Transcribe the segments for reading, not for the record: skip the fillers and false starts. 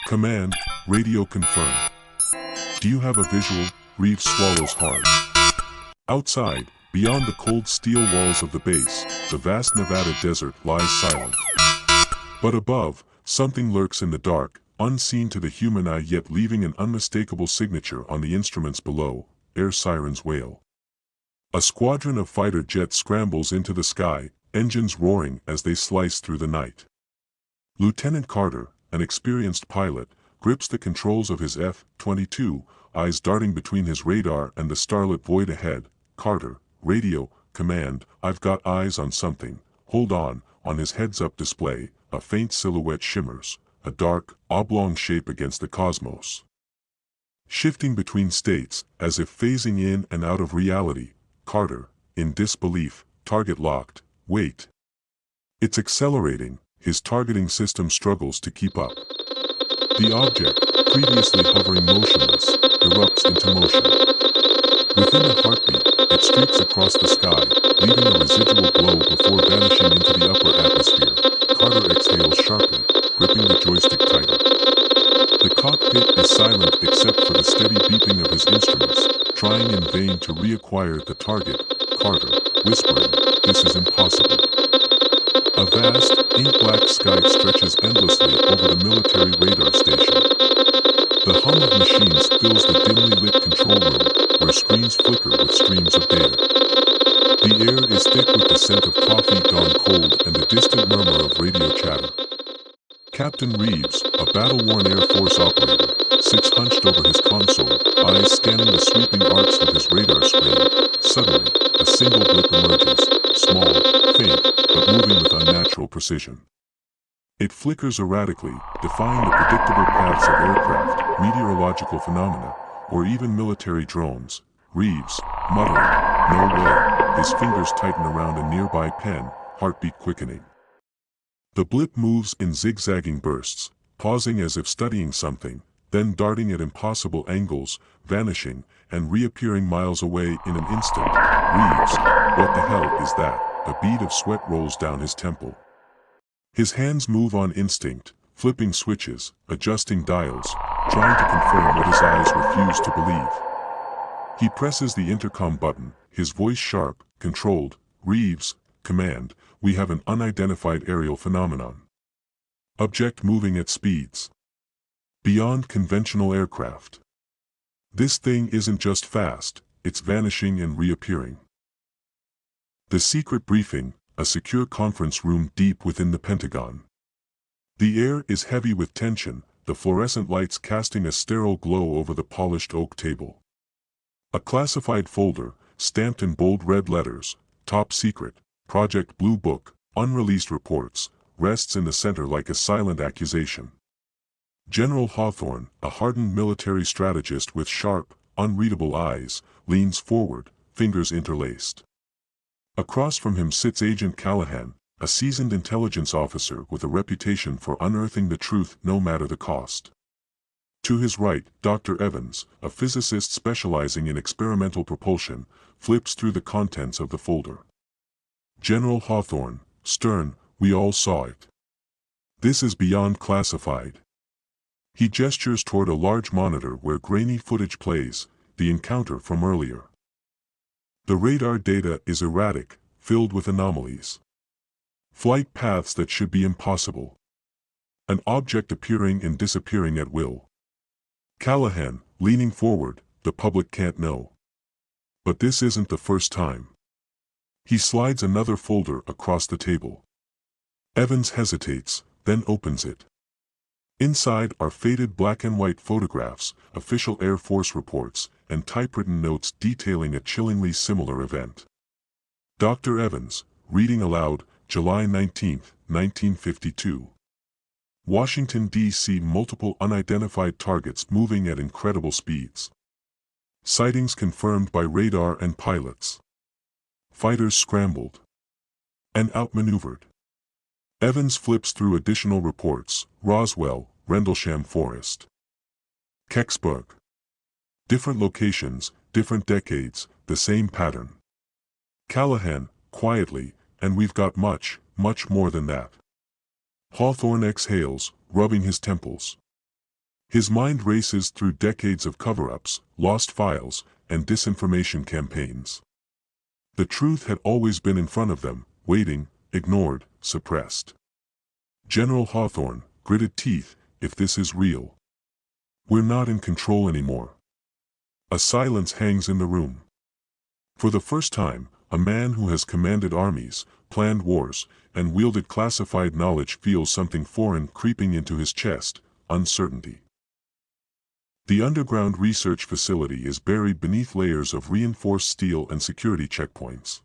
Command, radio confirm. Do you have a visual? Reeves swallows hard. Outside, beyond the cold steel walls of the base, the vast Nevada desert lies silent. But above, something lurks in the dark, unseen to the human eye yet leaving an unmistakable signature on the instruments below. Air sirens wail. A squadron of fighter jets scrambles into the sky, engines roaring as they slice through the night. Lieutenant Carter, an experienced pilot, grips the controls of his F-22, eyes darting between his radar and the starlit void ahead. Carter, radio, command, I've got eyes on something, hold on. On his heads-up display, a faint silhouette shimmers, a dark, oblong shape against the cosmos. Shifting between states, as if phasing in and out of reality. Carter, in disbelief, target locked, wait. It's accelerating, his targeting system struggles to keep up. The object, previously hovering motionless, erupts into motion. Within a heartbeat, it streaks across the sky, leaving a residual glow before vanishing into the upper atmosphere. Carter exhales sharply, gripping the joystick tighter. The cockpit is silent except for the steady beeping of his instruments, trying in vain to reacquire the target. Carter, whispering, this is impossible. A vast, ink-black sky stretches endlessly over the military radar station. The hum of machines fills the dimly lit control room, where screens flicker with streams of data. The air is thick with the scent of coffee gone cold and the distant murmur of radio chatter. Captain Reeves, a battle-worn Air Force operator, sits hunched over his console, eyes scanning the sweeping arcs of his radar screen. Suddenly, a single blip emerges, small, faint, but moving with unnatural precision. It flickers erratically, defying the predictable paths of aircraft, meteorological phenomena, or even military drones. Reeves, muttering, no way, his fingers tighten around a nearby pen, heartbeat quickening. The blip moves in zigzagging bursts, pausing as if studying something, then darting at impossible angles, vanishing, and reappearing miles away in an instant. Reeves, what the hell is that? A bead of sweat rolls down his temple. His hands move on instinct, flipping switches, adjusting dials, trying to confirm what his eyes refuse to believe. He presses the intercom button, his voice sharp, controlled. Reeves, command, we have an unidentified aerial phenomenon. Object moving at speeds beyond conventional aircraft. This thing isn't just fast, it's vanishing and reappearing. The secret briefing, a secure conference room deep within the Pentagon. The air is heavy with tension, the fluorescent lights casting a sterile glow over the polished oak table. A classified folder, stamped in bold red letters, top secret, Project Blue Book, unreleased reports, rests in the center like a silent accusation. General Hawthorne, a hardened military strategist with sharp, unreadable eyes, leans forward, fingers interlaced. Across from him sits Agent Callahan, a seasoned intelligence officer with a reputation for unearthing the truth no matter the cost. To his right, Dr. Evans, a physicist specializing in experimental propulsion, flips through the contents of the folder. General Hawthorne, stern, we all saw it. This is beyond classified. He gestures toward a large monitor where grainy footage plays, the encounter from earlier. The radar data is erratic, filled with anomalies. Flight paths that should be impossible. An object appearing and disappearing at will. Callahan, leaning forward, the public can't know. But this isn't the first time. He slides another folder across the table. Evans hesitates, then opens it. Inside are faded black and white photographs, official Air Force reports, and typewritten notes detailing a chillingly similar event. Dr. Evans, reading aloud, July 19, 1952. Washington, D.C. Multiple unidentified targets moving at incredible speeds. Sightings confirmed by radar and pilots. Fighters scrambled and outmaneuvered. Evans flips through additional reports, Roswell, Rendlesham Forest. Kecksburg. Different locations, different decades, the same pattern. Callahan, quietly, and we've got much, much more than that. Hawthorne exhales, rubbing his temples. His mind races through decades of cover-ups, lost files, and disinformation campaigns. The truth had always been in front of them, waiting, ignored, suppressed. General Hawthorne, gritted teeth, if this is real. We're not in control anymore. A silence hangs in the room. For the first time, a man who has commanded armies, planned wars, and wielded classified knowledge feels something foreign creeping into his chest, uncertainty. The underground research facility is buried beneath layers of reinforced steel and security checkpoints.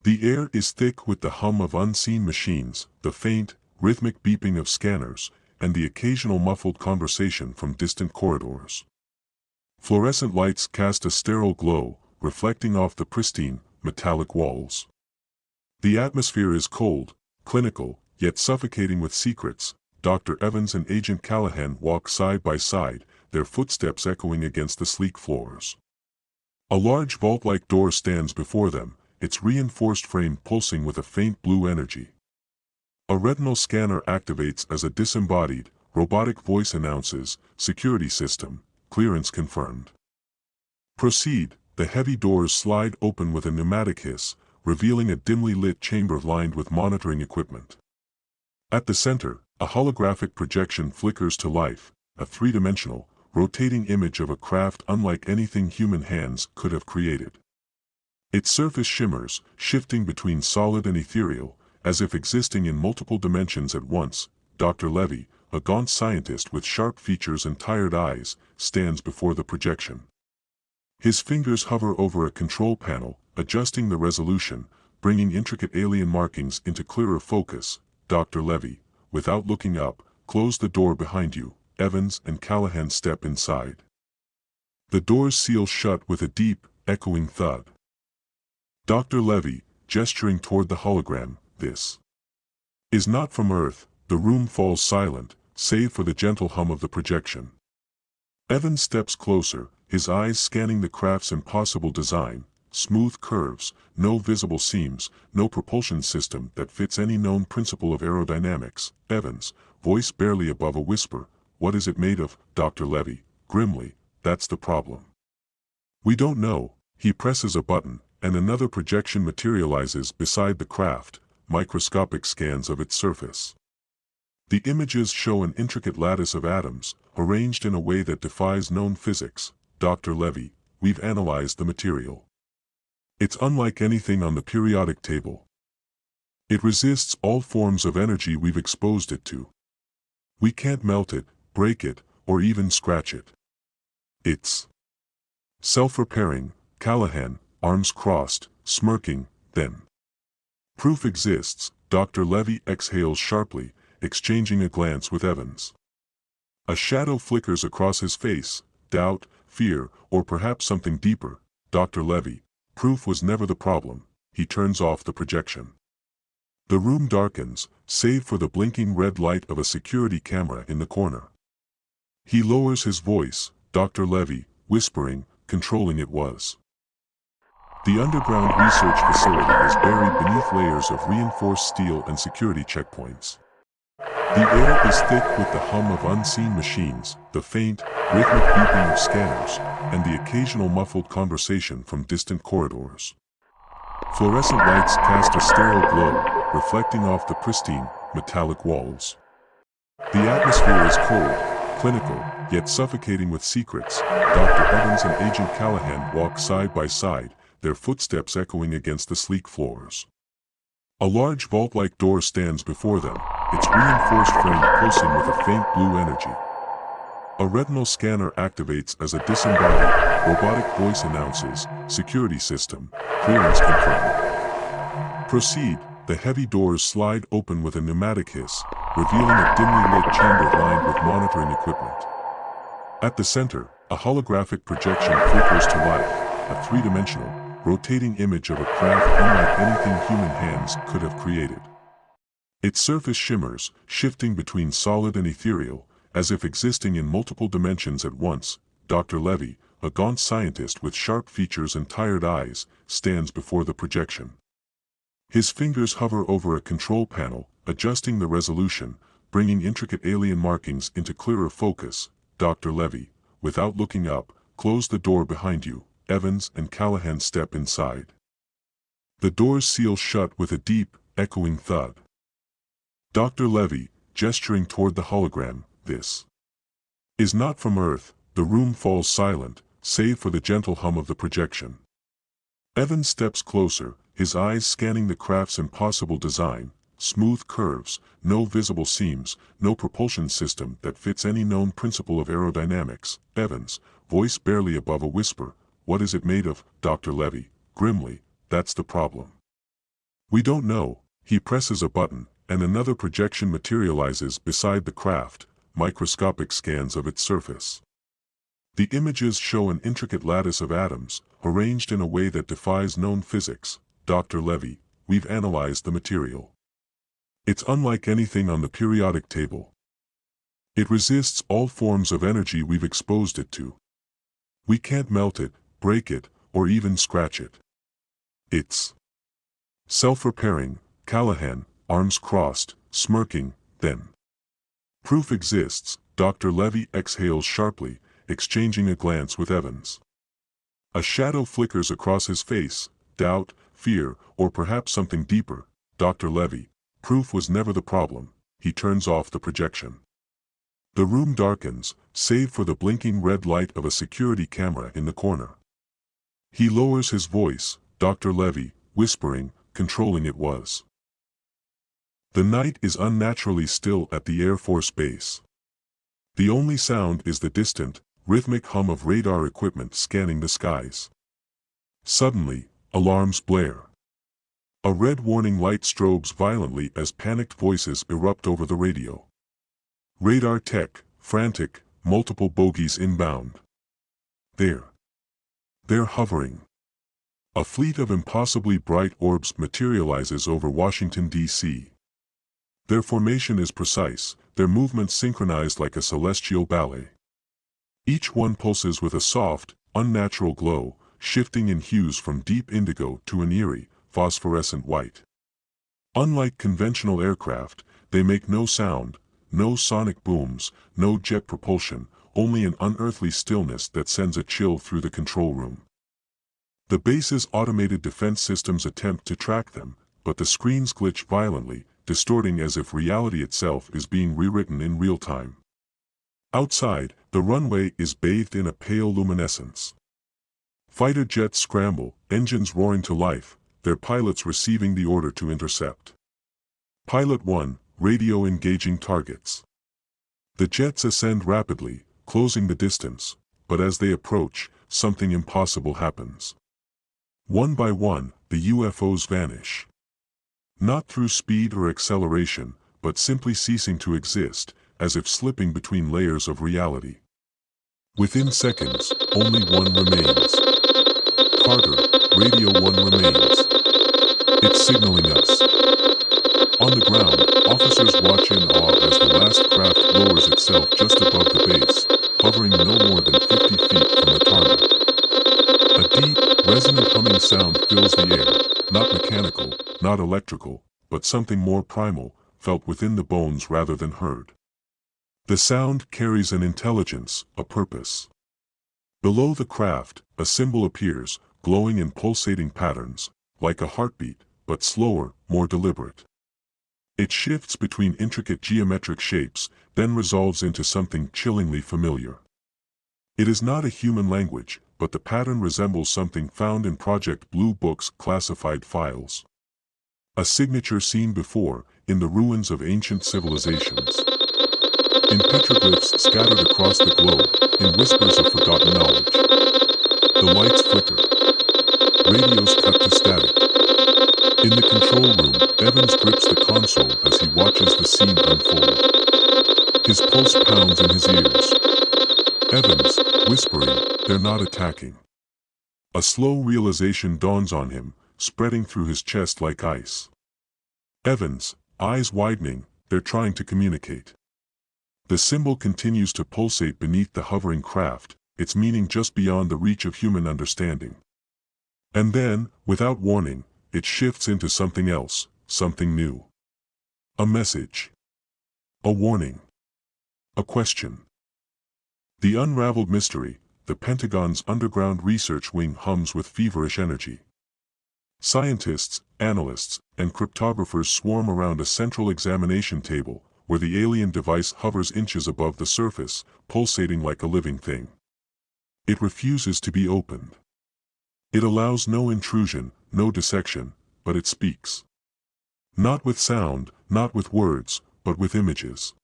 The air is thick with the hum of unseen machines, the faint, rhythmic beeping of scanners, and the occasional muffled conversation from distant corridors. Fluorescent lights cast a sterile glow, reflecting off the pristine, metallic walls. The atmosphere is cold, clinical, yet suffocating with secrets. Dr. Evans and Agent Callahan walk side by side, their footsteps echoing against the sleek floors. A large vault-like door stands before them, its reinforced frame pulsing with a faint blue energy. A retinal scanner activates as a disembodied, robotic voice announces, "Security system, clearance confirmed." "Proceed." The heavy doors slide open with a pneumatic hiss, revealing a dimly lit chamber lined with monitoring equipment. At the center, a holographic projection flickers to life, a three-dimensional, rotating image of a craft unlike anything human hands could have created. Its surface shimmers, shifting between solid and ethereal, as if existing in multiple dimensions at once. Dr. Levy, a gaunt scientist with sharp features and tired eyes, stands before the projection. His fingers hover over a control panel, adjusting the resolution, bringing intricate alien markings into clearer focus. Dr. Levy, without looking up, close the door behind you. Evans and Callahan step inside. The doors seal shut with a deep, echoing thud. Dr. Levy, gesturing toward the hologram, "This is not from Earth." The room falls silent, save for the gentle hum of the projection. Evans steps closer, his eyes scanning the craft's impossible design, smooth curves, no visible seams, no propulsion system that fits any known principle of aerodynamics. Evans, voice barely above a whisper, "What is it made of?" Dr. Levy, grimly, "That's the problem. We don't know." He presses a button, and another projection materializes beside the craft, microscopic scans of its surface. The images show an intricate lattice of atoms, arranged in a way that defies known physics. Dr. Levy, "We've analyzed the material. It's unlike anything on the periodic table. It resists all forms of energy we've exposed it to. We can't melt it, break it, or even scratch it. It's self-repairing." Callahan, arms crossed, smirking, "Then proof exists." Dr. Levy exhales sharply, exchanging a glance with Evans. A shadow flickers across his face, doubt, fear, or perhaps something deeper. Dr. Levy, "Proof was never the problem." He turns off the projection. The room darkens, save for the blinking red light of a security camera in the corner. He lowers his voice, Dr. Levy, whispering, controlling it was. The underground research facility is buried beneath layers of reinforced steel and security checkpoints. The air is thick with the hum of unseen machines, the faint, rhythmic beeping of scanners, and the occasional muffled conversation from distant corridors. Fluorescent lights cast a sterile glow, reflecting off the pristine, metallic walls. The atmosphere is cold, clinical, yet suffocating with secrets. Dr. Evans and Agent Callahan walk side by side, their footsteps echoing against the sleek floors. A large vault-like door stands before them, its reinforced frame pulsing with a faint blue energy. A retinal scanner activates as a disembodied, robotic voice announces, "Security system, clearance confirmed." "Proceed." The heavy doors slide open with a pneumatic hiss, revealing a dimly lit chamber lined with monitoring equipment. At the center, a holographic projection flickers to life, a three-dimensional, rotating image of a craft unlike anything human hands could have created. Its surface shimmers, shifting between solid and ethereal, as if existing in multiple dimensions at once. Dr. Levy, a gaunt scientist with sharp features and tired eyes, stands before the projection. His fingers hover over a control panel, adjusting the resolution, bringing intricate alien markings into clearer focus. Dr. Levy, without looking up, close the door behind you. Evans and Callahan step inside. The doors seal shut with a deep, echoing thud. Dr. Levy, gesturing toward the hologram, this is not from Earth. The room falls silent, save for the gentle hum of the projection. Evans steps closer, his eyes scanning the craft's impossible design, smooth curves, no visible seams, no propulsion system that fits any known principle of aerodynamics. Evans, voice barely above a whisper, what is it made of? Dr. Levy, grimly, that's the problem. We don't know. He presses a button, and another projection materializes beside the craft, microscopic scans of its surface. The images show an intricate lattice of atoms, arranged in a way that defies known physics. Dr. Levy, we've analyzed the material. It's unlike anything on the periodic table. It resists all forms of energy we've exposed it to. We can't melt it, break it, or even scratch it. It's self-repairing. Callahan, arms crossed, smirking, then. Proof exists. Dr. Levy exhales sharply, exchanging a glance with Evans. A shadow flickers across his face, doubt, fear, or perhaps something deeper. Dr. Levy, proof was never the problem. He turns off the projection. The room darkens, save for the blinking red light of a security camera in the corner. He lowers his voice, Dr. Levy, whispering, controlling it was. The night is unnaturally still at the Air Force Base. The only sound is the distant, rhythmic hum of radar equipment scanning the skies. Suddenly, alarms blare. A red warning light strobes violently as panicked voices erupt over the radio. Radar tech, frantic, multiple bogies inbound. They're hovering. A fleet of impossibly bright orbs materializes over Washington, D.C. Their formation is precise, their movements synchronized like a celestial ballet. Each one pulses with a soft, unnatural glow, shifting in hues from deep indigo to an eerie, phosphorescent white. Unlike conventional aircraft, they make no sound, no sonic booms, no jet propulsion, only an unearthly stillness that sends a chill through the control room. The base's automated defense systems attempt to track them, but the screens glitch violently, distorting as if reality itself is being rewritten in real time. Outside, the runway is bathed in a pale luminescence. Fighter jets scramble, engines roaring to life, their pilots receiving the order to intercept. Pilot 1, radio engaging targets. The jets ascend rapidly, closing the distance, but as they approach, something impossible happens. One by one, the UFOs vanish. Not through speed or acceleration, but simply ceasing to exist, as if slipping between layers of reality. Within seconds, only one remains. Carter, Radio 1 remains. It's signaling us. On the ground, officers watch in awe as the last craft lowers itself just above the base, hovering no more than 50 feet from the tarmac. A deep, resonant humming sound fills the air, not mechanical, not electrical, but something more primal, felt within the bones rather than heard. The sound carries an intelligence, a purpose. Below the craft, a symbol appears, glowing in pulsating patterns, like a heartbeat, but slower, more deliberate. It shifts between intricate geometric shapes, then resolves into something chillingly familiar. It is not a human language, but the pattern resembles something found in Project Blue Book's classified files. A signature seen before, in the ruins of ancient civilizations. In petroglyphs scattered across the globe, in whispers of forgotten knowledge. The lights flicker. Radios cut to static. In the control room, Evans grips the console as he watches the scene unfold. His pulse pounds in his ears. Evans, whispering, they're not attacking. A slow realization dawns on him, spreading through his chest like ice. Evans, eyes widening, they're trying to communicate. The symbol continues to pulsate beneath the hovering craft, its meaning just beyond the reach of human understanding. And then, without warning, it shifts into something else, something new. A message. A warning. A question. The unraveled mystery, the Pentagon's underground research wing hums with feverish energy. Scientists, analysts, and cryptographers swarm around a central examination table, where the alien device hovers inches above the surface, pulsating like a living thing. It refuses to be opened. It allows no intrusion, no dissection, but it speaks. Not with sound, not with words, but with images.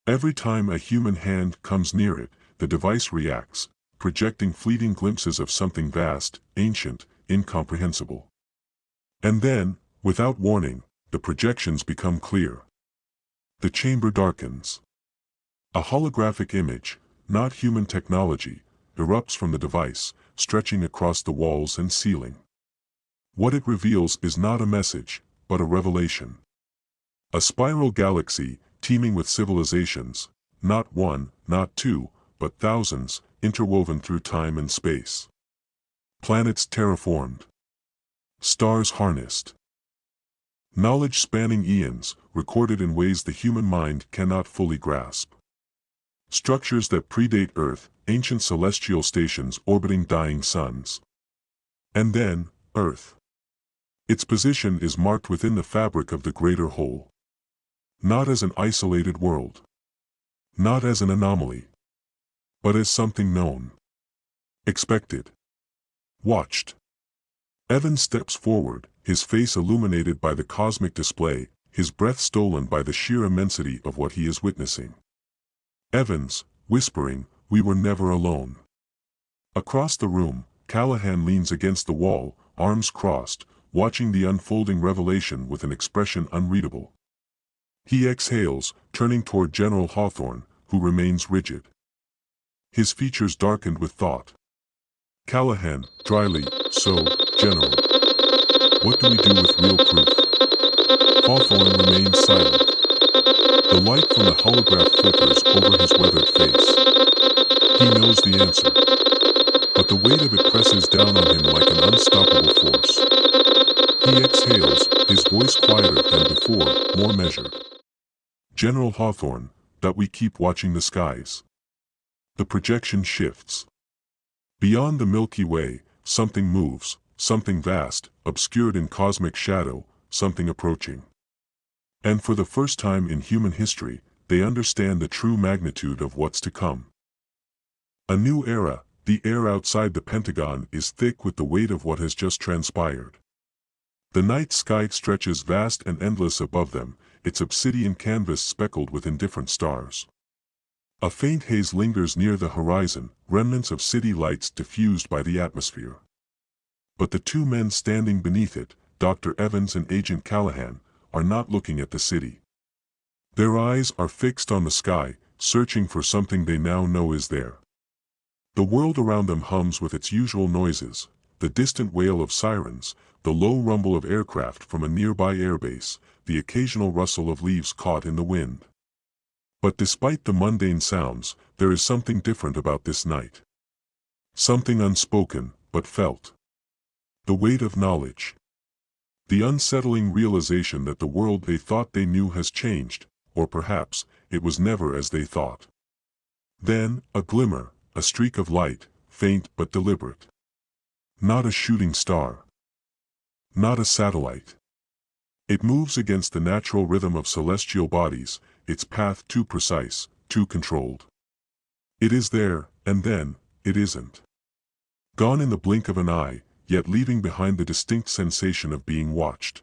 Every time a human hand comes near it, the device reacts, projecting fleeting glimpses of something vast, ancient, incomprehensible. And then, without warning, the projections become clear. The chamber darkens. A holographic image, not human technology, erupts from the device, stretching across the walls and ceiling. What it reveals is not a message, but a revelation. A spiral galaxy, teeming with civilizations, not one, not two, but thousands, interwoven through time and space. Planets terraformed. Stars harnessed. Knowledge spanning eons, recorded in ways the human mind cannot fully grasp. Structures that predate Earth, ancient celestial stations orbiting dying suns. And then, Earth. Its position is marked within the fabric of the greater whole. Not as an isolated world. Not as an anomaly. But as something known. Expected. Watched. Evans steps forward, his face illuminated by the cosmic display, his breath stolen by the sheer immensity of what he is witnessing. Evans, whispering, "We were never alone." Across the room, Callahan leans against the wall, arms crossed, watching the unfolding revelation with an expression unreadable. He exhales, turning toward General Hawthorne, who remains rigid. His features darkened with thought. Callahan, dryly, "So, General, what do we do with real proof?" Hawthorne remains silent. The light from the holograph flickers over his weathered face. He knows the answer. But the weight of it presses down on him like an unstoppable force. He exhales, his voice quieter than before, more measured. "General Hawthorne, that we keep watching the skies." The projection shifts. Beyond the Milky Way, something moves, something vast, obscured in cosmic shadow, something approaching. And for the first time in human history, they understand the true magnitude of what's to come. A new era, the air outside the Pentagon is thick with the weight of what has just transpired. The night sky stretches vast and endless above them, its obsidian canvas speckled with indifferent stars. A faint haze lingers near the horizon, remnants of city lights diffused by the atmosphere. But the two men standing beneath it, Dr. Evans and Agent Callahan, are not looking at the city. Their eyes are fixed on the sky, searching for something they now know is there. The world around them hums with its usual noises, the distant wail of sirens, the low rumble of aircraft from a nearby airbase, the occasional rustle of leaves caught in the wind. But despite the mundane sounds, there is something different about this night. Something unspoken, but felt. The weight of knowledge. The unsettling realization that the world they thought they knew has changed, or perhaps, it was never as they thought. Then, a glimmer, a streak of light, faint but deliberate. Not a shooting star. Not a satellite. It moves against the natural rhythm of celestial bodies, its path too precise, too controlled. It is there, and then, it isn't. Gone in the blink of an eye, yet leaving behind the distinct sensation of being watched.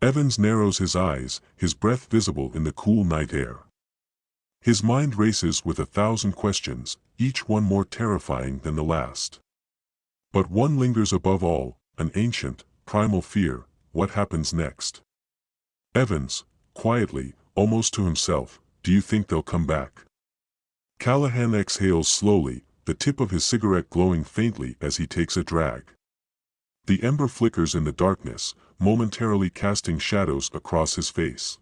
Evans narrows his eyes, his breath visible in the cool night air. His mind races with 1,000 questions, each one more terrifying than the last. But one lingers above all, an ancient, primal fear: what happens next? Evans, quietly, almost to himself, "Do you think they'll come back?" Callahan exhales slowly, the tip of his cigarette glowing faintly as he takes a drag. The ember flickers in the darkness, momentarily casting shadows across his face.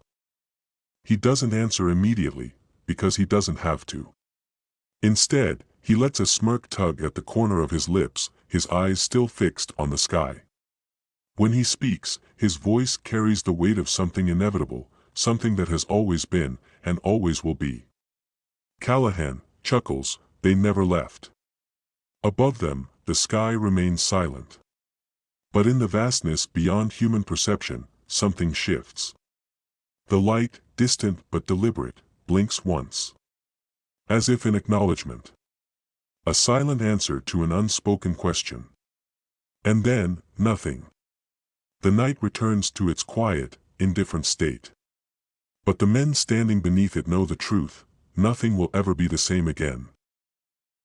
He doesn't answer immediately, because he doesn't have to. Instead, he lets a smirk tug at the corner of his lips, his eyes still fixed on the sky. When he speaks, his voice carries the weight of something inevitable, something that has always been, and always will be. "Callahan, chuckles, they never left. Above them, the sky remains silent. But in the vastness beyond human perception, something shifts. The light, distant but deliberate, blinks once. As if in acknowledgement. A silent answer to an unspoken question. And then, nothing. The night returns to its quiet, indifferent state. But the men standing beneath it know the truth, nothing will ever be the same again.